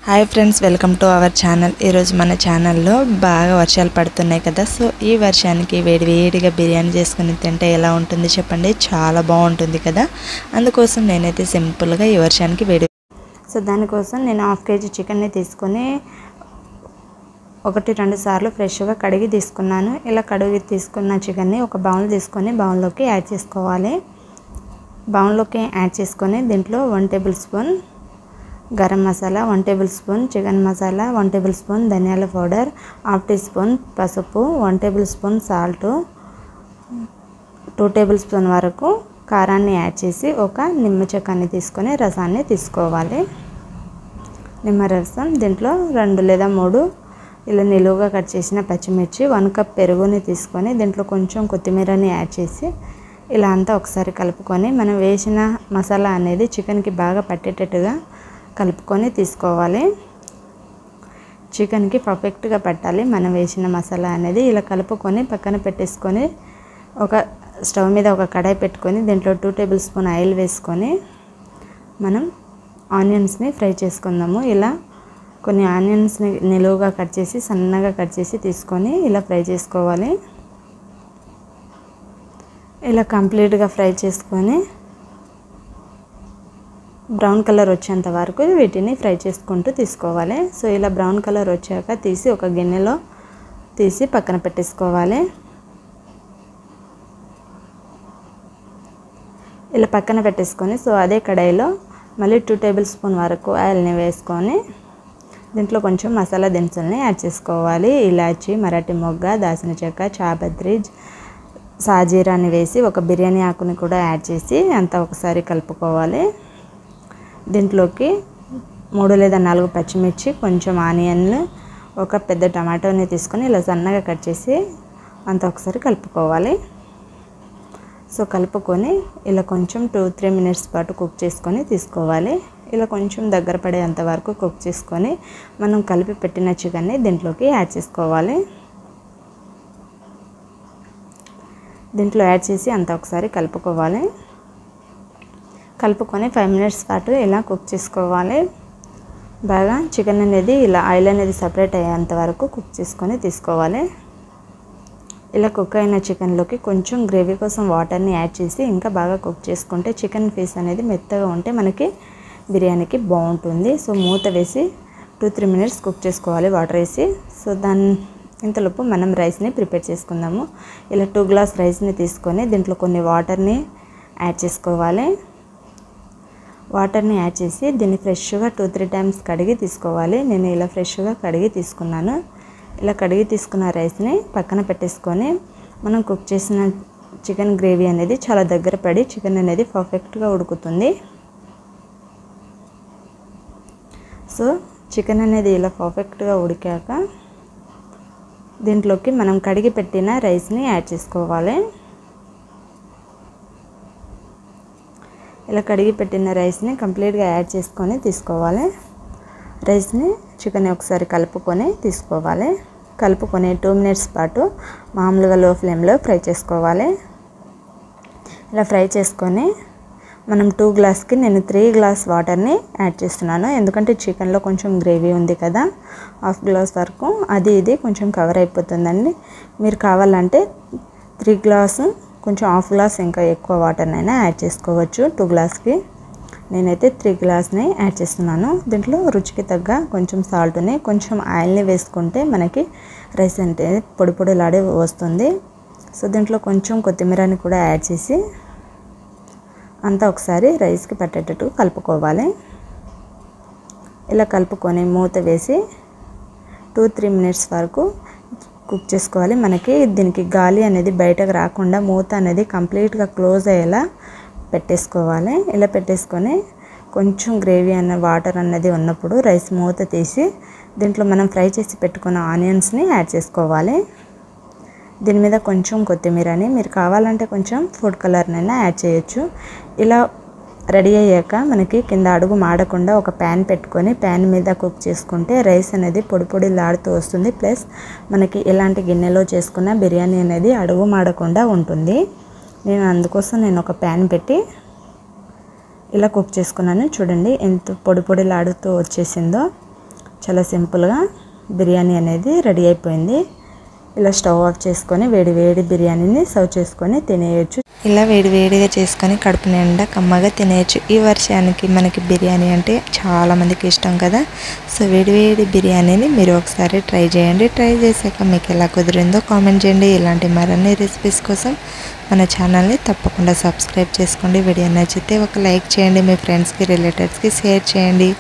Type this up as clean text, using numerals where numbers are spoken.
Hi friends, welcome to our channel. ఈరోజు మన ఛానల్లో బాగా వర్షాలు పడుతున్నాయి కదా. సో ఈ వర్షానికి వేడివేడిగా బిర్యానీ చేసుకుని తింటే ఎలా ఉంటుంది చెప్పండి. చాలా బాగుంటుంది కదా. అందుకోసం నేనైతే సింపుల్గా ఈ వర్షానికి దానికోసం నేను 1/2 kg చికెన్ని తీసుకొని 1-2 సార్లు ఫ్రెష్గా కడిగి తీసుకున్నాను. ఇలా కడిగి తీసుకున్న చికెన్ని ఒక బౌల్ తీసుకొని బౌల్లోకి యాడ్ చేసుకోవాలి. బౌల్లోకి యాడ్ చేసుకొని దీంట్లో 1 table spoon garam masala, 1 table spoon chicken masala, 1 table spoon ధనియాల పౌడర్, 1/2 టీ స్పూన్ పసుపు, 1 table spoon salt, 2 table spoon వరకు కారాన్ని యాడ్ చేసి ఒక నిమ్మ చెక్కని తీసుకొని రసాన్ని తీసుకోవాలి. నిమ్మరసం, దీంట్లో 2 లేదా 3 ఇలా నిలువుగా కట్ చేసిన పచ్చిమిర్చి, 1 కప్ పెరుగుని తీసుకొని దీంట్లో కొంచెం కొత్తిమీరని యాడ్ చేసి ఇలా అంతా ఒకసారి కలుపుకొని మనం వేసిన మసాలా అనేది చికెన్కి బాగా పట్టేటట్టుగా కలుపుకొని తీసుకోవాలి. చికెన్కి పర్ఫెక్ట్గా పట్టాలి మనం వేసిన మసాలా అనేది. ఇలా కలుపుకొని పక్కన పెట్టేసుకొని ఒక స్టవ్ మీద ఒక కడాయి పెట్టుకొని దీంట్లో 2 టేబుల్ స్పూన్ ఆయిల్ వేసుకొని మనం ఆనియన్స్ని ఫ్రై చేసుకుందాము. ఇలా కొన్ని ఆనియన్స్ని నిలువుగా కట్ చేసి సన్నగా కట్ చేసి తీసుకొని ఇలా ఫ్రై చేసుకోవాలి. ఇలా కంప్లీట్గా ఫ్రై చేసుకొని బ్రౌన్ కలర్ వచ్చేంత వరకు వీటిని ఫ్రై చేసుకుంటూ తీసుకోవాలి. సో ఇలా బ్రౌన్ కలర్ వచ్చాక తీసి ఒక గిన్నెలో తీసి పక్కన పెట్టేసుకోవాలి. ఇలా పక్కన పెట్టేసుకొని సో అదే కడాయిలో మళ్ళీ 2 టేబుల్ స్పూన్ వరకు ఆయిల్ని వేసుకొని దీంట్లో కొంచెం మసాలా దినుసుల్ని యాడ్ చేసుకోవాలి. ఇలాచి, మరాఠీ మొగ్గ, దాల్చిన చెక్క, చాపత్రి, సాజీరాని వేసి ఒక బిర్యానీ ఆకుని కూడా యాడ్ చేసి అంతా ఒకసారి కలుపుకోవాలి. దీంట్లోకి 3 లేదా 4 పచ్చిమిర్చి, కొంచెం ఆనియన్లు, ఒక పెద్ద టమాటోని తీసుకొని ఇలా సన్నగా కట్ చేసి అంతా ఒకసారి కలుపుకోవాలి. సో కలుపుకొని ఇలా కొంచెం 2-3 మినిట్స్ పాటు కుక్ చేసుకొని తీసుకోవాలి. ఇలా కొంచెం దగ్గర పడేంత వరకు కుక్ చేసుకొని మనం కలిపి పెట్టిన చికెన్ని దీంట్లోకి యాడ్ చేసుకోవాలి. దీంట్లో యాడ్ చేసి అంతా ఒకసారి కలుపుకోవాలి. కలుపుకొని 5 మినిట్స్ పాటు ఇలా కుక్ చేసుకోవాలి. బాగా చికెన్ అనేది ఇలా ఆయిల్ అనేది సపరేట్ అయ్యేంత వరకు కుక్ చేసుకొని తీసుకోవాలి. ఇలా కుక్ అయిన చికెన్లోకి కొంచెం గ్రేవీ కోసం వాటర్ని యాడ్ చేసి ఇంకా బాగా కుక్ చేసుకుంటే చికెన్ పీస్ అనేది మెత్తగా ఉంటే మనకి బిర్యానీకి బాగుంటుంది. సో మూత వేసి 2-3 మినిట్స్ కుక్ చేసుకోవాలి వాటర్ వేసి. సో ఇంతలోపు మనం రైస్ని ప్రిపేర్ చేసుకుందాము. ఇలా 2 గ్లాస్ రైస్ని తీసుకొని దీంట్లో కొన్ని వాటర్ని యాడ్ చేసుకోవాలి. వాటర్ని యాడ్ చేసి దీన్ని ఫ్రెష్గా 2-3 టైమ్స్ కడిగి తీసుకోవాలి. నేను ఇలా ఫ్రెష్గా కడిగి తీసుకున్నాను. ఇలా కడిగి తీసుకున్న రైస్ని పక్కన పెట్టేసుకొని మనం కుక్ చేసిన చికెన్ గ్రేవీ అనేది చాలా దగ్గర పడి చికెన్ అనేది పర్ఫెక్ట్గా ఉడుకుతుంది. సో చికెన్ అనేది ఇలా పర్ఫెక్ట్గా ఉడికాక దీంట్లోకి మనం కడిగి పెట్టిన రైస్ని యాడ్ చేసుకోవాలి. ఇలా కడిగి పెట్టిన రైస్ని కంప్లీట్గా యాడ్ చేసుకొని తీసుకోవాలి. రైస్ని చికెన్ ఒకసారి కలుపుకొని తీసుకోవాలి. కలుపుకొని 2 మినిట్స్ పాటు మామూలుగా లో ఫ్లేమ్లో ఫ్రై చేసుకోవాలి. ఇలా ఫ్రై చేసుకొని మనం 2 గ్లాస్కి నేను 3 గ్లాస్ వాటర్ని యాడ్ చేస్తున్నాను. ఎందుకంటే చికెన్లో కొంచెం గ్రేవీ ఉంది కదా, 1/2 గ్లాస్ వరకు అది ఇది కొంచెం కవర్ అయిపోతుందండి. మీరు కావాలంటే 3 గ్లాసు కొంచెం 1/2 గ్లాస్ ఇంకా ఎక్కువ వాటర్నైనా యాడ్ చేసుకోవచ్చు. 2 గ్లాస్కి నేనైతే 3 గ్లాస్ని యాడ్ చేస్తున్నాను. దీంట్లో రుచికి తగ్గ కొంచెం సాల్ట్ని, కొంచెం ఆయిల్ని వేసుకుంటే మనకి రైస్ అంటే పొడి పొడిలాడే వస్తుంది. సో దీంట్లో కొంచెం కొత్తిమీరని కూడా యాడ్ చేసి అంతా ఒకసారి రైస్కి పట్టేటట్టు కలుపుకోవాలి. ఇలా కలుపుకొని మూత వేసి 2-3 మినిట్స్ వరకు కుక్ చేసుకోవాలి. మనకి దీనికి గాలి అనేది బయటకు రాకుండా మూత అనేది కంప్లీట్గా క్లోజ్ అయ్యేలా పెట్టేసుకోవాలి. ఇలా పెట్టేసుకొని కొంచెం గ్రేవీ అన్న వాటర్ అన్నది ఉన్నప్పుడు రైస్ మూత తీసి దీంట్లో మనం ఫ్రై చేసి పెట్టుకున్న ఆనియన్స్ని యాడ్ చేసుకోవాలి. దీని మీద కొంచెం కొత్తిమీరని, మీరు కావాలంటే కొంచెం ఫుడ్ కలర్నైనా యాడ్ చేయొచ్చు. ఇలా రెడీ అయ్యాక మనకి కింద అడుగు మాడకుండా ఒక ప్యాన్ పెట్టుకొని ప్యాన్ మీద కుక్ చేసుకుంటే రైస్ అనేది పొడి పొడిలాడుతూ వస్తుంది. ప్లస్ మనకి ఎలాంటి గిన్నెలో చేసుకున్న బిర్యానీ అనేది అడుగు మాడకుండా ఉంటుంది. అందుకోసం నేను ఒక ప్యాన్ పెట్టి ఇలా కుక్ చేసుకున్నాను. చూడండి ఎంత పొడి పొడిలాడుతూ వచ్చేసిందో. చాలా సింపుల్గా బిర్యానీ అనేది రెడీ అయిపోయింది. ఇలా స్టవ్ ఆఫ్ చేసుకొని వేడి వేడి బిర్యానీని సర్వ్ చేసుకొని తినేయచ్చు. ఇలా వేడి వేడిగా చేసుకొని కడుపు నిండా కమ్మగా తినేయచ్చు. ఈ వర్షానికి మనకి బిర్యానీ అంటే చాలామందికి ఇష్టం కదా. సో వేడి వేడి బిర్యానీని మీరు ఒకసారి ట్రై చేయండి. ట్రై చేశాక మీకు ఎలా కుదిరిందో కామెంట్ చేయండి. ఇలాంటి మరిన్ని రెసిపీస్ కోసం మన ఛానల్ని తప్పకుండా సబ్స్క్రైబ్ చేసుకోండి. వీడియో నచ్చితే ఒక లైక్ చేయండి. మీ ఫ్రెండ్స్కి రిలేటివ్స్కి షేర్ చేయండి.